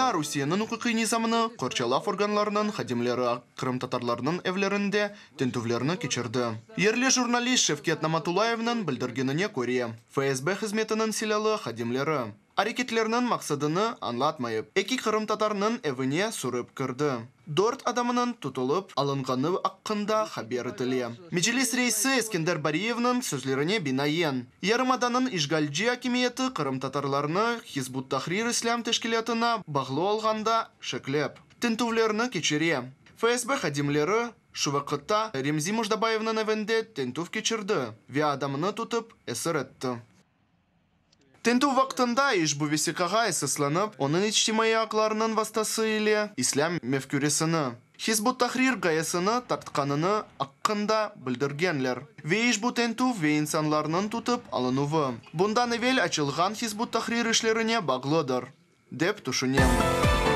Ушуна Русияның укыкый низамыны корчалaf органларының хадимлері Крым татарларының evlerinde тентувлерны кечерді. Ерлі журналист Шевкет Наматулаевның білдіргеніне көре. ФСБ хизметінің силалы хадимлері әрекетлерінің мақсадыны аңлатмайып, эки Крым татарының evine сурып кірді. 4 адамының тұтылып алынғаны аққында хабер етіле. Мечелес рейсі Ескендер Бариевның сөзлеріне бинаен. Ярымаданын ишгалджи акимиеті Крым татарларыны Хизбут Тахрир Ислам тешкілетіна бағлы алғанда шеклеп. Тентувлерні кечере. ФСБ хадимлері шу вақытта Ремзи Муждабаевның evінде тентув кечерді. Ве адамыны тұтып әсір етті. Тенту вақтында иш bu весикаға эсесланып, оның ичтимai ақларының вастасы иле ислам мефкүресіні. Хизбут Тахрир гаясыны тартқаныны аққында білдіргенлер. Ве иш bu тенту ве инсанларының тұтып алынуы. Бұндан evvel açılған Хизбут Тахрир ішлеріне бағлыдыр, деп түшінем.